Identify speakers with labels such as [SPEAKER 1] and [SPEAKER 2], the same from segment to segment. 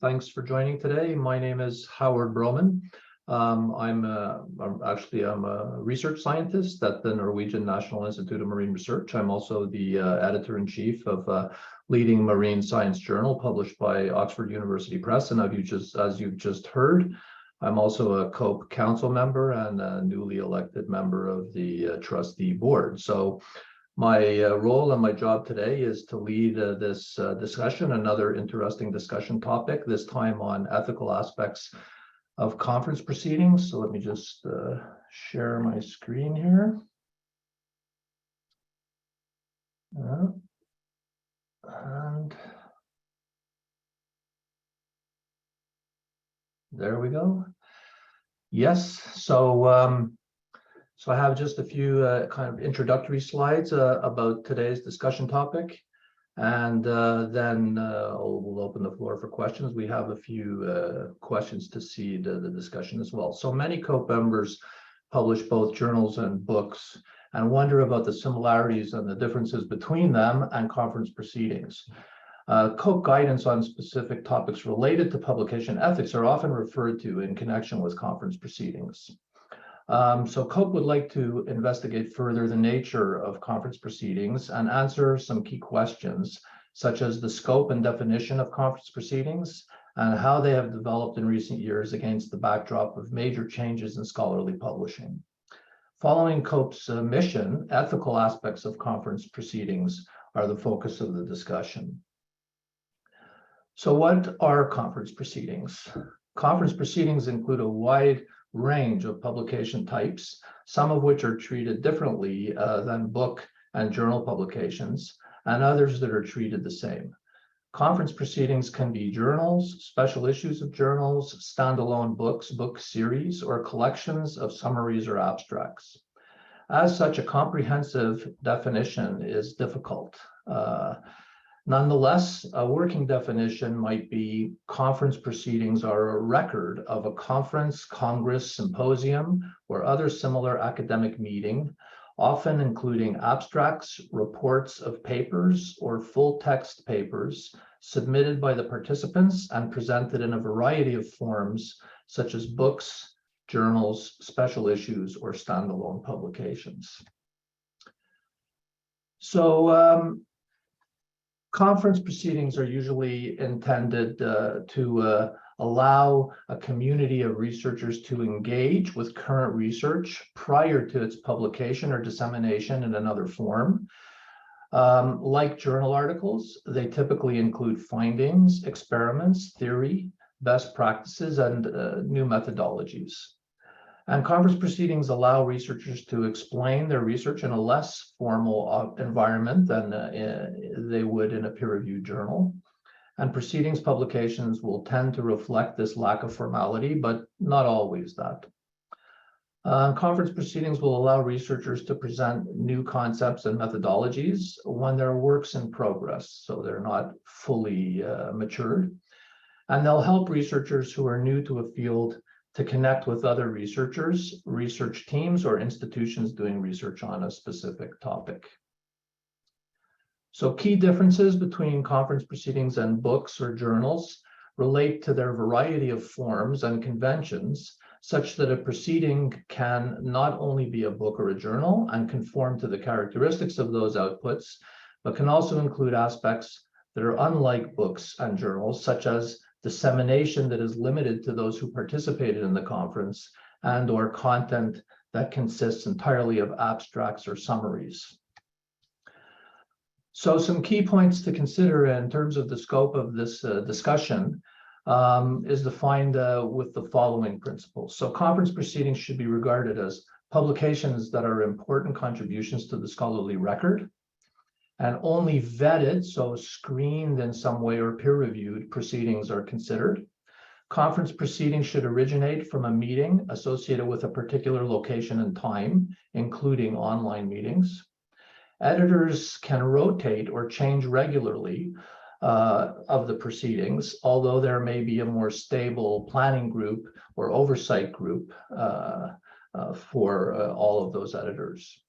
[SPEAKER 1] Thanks for joining today. My name is Howard Broman. I'm a research scientist at the Norwegian National Institute of Marine Research. I'm also the editor-in-chief of a leading marine science journal published by Oxford University Press. And as you've just heard, I'm also a COPE council member and a newly elected member of the trustee board. So my role and my job today is to lead this discussion, another interesting discussion topic, this time on ethical aspects of conference proceedings. So let me just share my screen here. And there we go. Yes, so I have just a few kind of introductory slides about today's discussion topic, and then we'll open the floor for questions. We have a few questions to seed the discussion as well. So many COPE members publish both journals and books and wonder about the similarities and the differences between them and conference proceedings. COPE guidance on specific topics related to publication ethics are often referred to in connection with conference proceedings. So COPE would like to investigate further the nature of conference proceedings and answer some key questions, such as the scope and definition of conference proceedings and how they have developed in recent years against the backdrop of major changes in scholarly publishing. Following COPE's mission, ethical aspects of conference proceedings are the focus of the discussion. So what are conference proceedings? Conference proceedings include a wide range of publication types, some of which are treated differently than book and journal publications, and others that are treated the same. Conference proceedings can be journals, special issues of journals, standalone books, book series, or collections of summaries or abstracts. As such, a comprehensive definition is difficult. Nonetheless, a working definition might be conference proceedings are a record of a conference, congress, symposium, or other similar academic meeting, often including abstracts, reports of papers, or full text papers submitted by the participants and presented in a variety of forms, such as books, journals, special issues, or standalone publications. So, conference proceedings are usually intended to allow a community of researchers to engage with current research prior to its publication or dissemination in another form. Like journal articles, they typically include findings, experiments, theory, best practices, and new methodologies. And conference proceedings allow researchers to explain their research in a less formal environment than they would in a peer-reviewed journal. And proceedings publications will tend to reflect this lack of formality, but not always that. Conference proceedings will allow researchers to present new concepts and methodologies when they're works in progress, so they're not fully matured. And they'll help researchers who are new to a field to connect with other researchers, research teams, or institutions doing research on a specific topic. So key differences between conference proceedings and books or journals relate to their variety of forms and conventions, such that a proceeding can not only be a book or a journal and conform to the characteristics of those outputs, but can also include aspects that are unlike books and journals, such as dissemination that is limited to those who participated in the conference and or content that consists entirely of abstracts or summaries. So some key points to consider in terms of the scope of this discussion is defined with the following principles. So conference proceedings should be regarded as publications that are important contributions to the scholarly record, and only vetted, so screened in some way or peer-reviewed proceedings are considered. Conference proceedings should originate from a meeting associated with a particular location and time, including online meetings. Editors can rotate or change regularly of the proceedings, although there may be a more stable planning group or oversight group for all of those editors.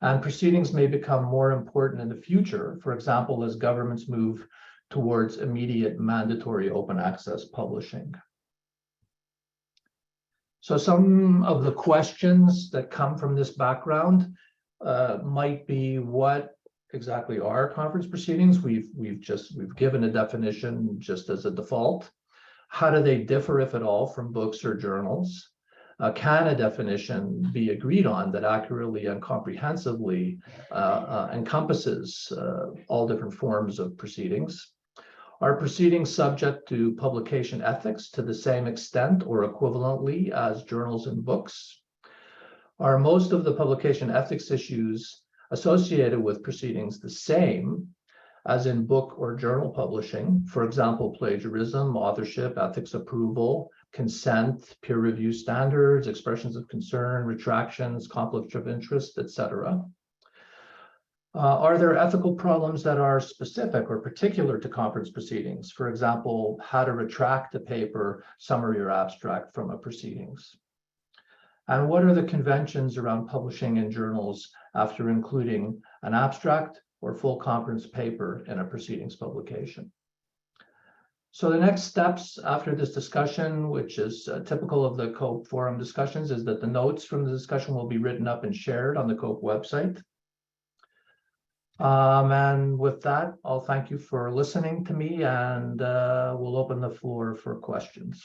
[SPEAKER 1] And proceedings may become more important in the future, for example, as governments move towards immediate mandatory open access publishing. So some of the questions that come from this background might be, what exactly are conference proceedings? We've given a definition just as a default. How do they differ, if at all, from books or journals? Can a definition be agreed on that accurately and comprehensively encompasses all different forms of proceedings? Are proceedings subject to publication ethics to the same extent or equivalently as journals and books? Are most of the publication ethics issues associated with proceedings the same as in book or journal publishing? For example, plagiarism, authorship, ethics approval, consent, peer review standards, expressions of concern, retractions, conflict of interest, etc. Are there ethical problems that are specific or particular to conference proceedings? For example, how to retract a paper, summary, or abstract from a proceedings? And what are the conventions around publishing in journals after including an abstract or full conference paper in a proceedings publication? So the next steps after this discussion, which is typical of the COPE forum discussions, is that the notes from the discussion will be written up and shared on the COPE website. And with that, I'll thank you for listening to me, and we'll open the floor for questions.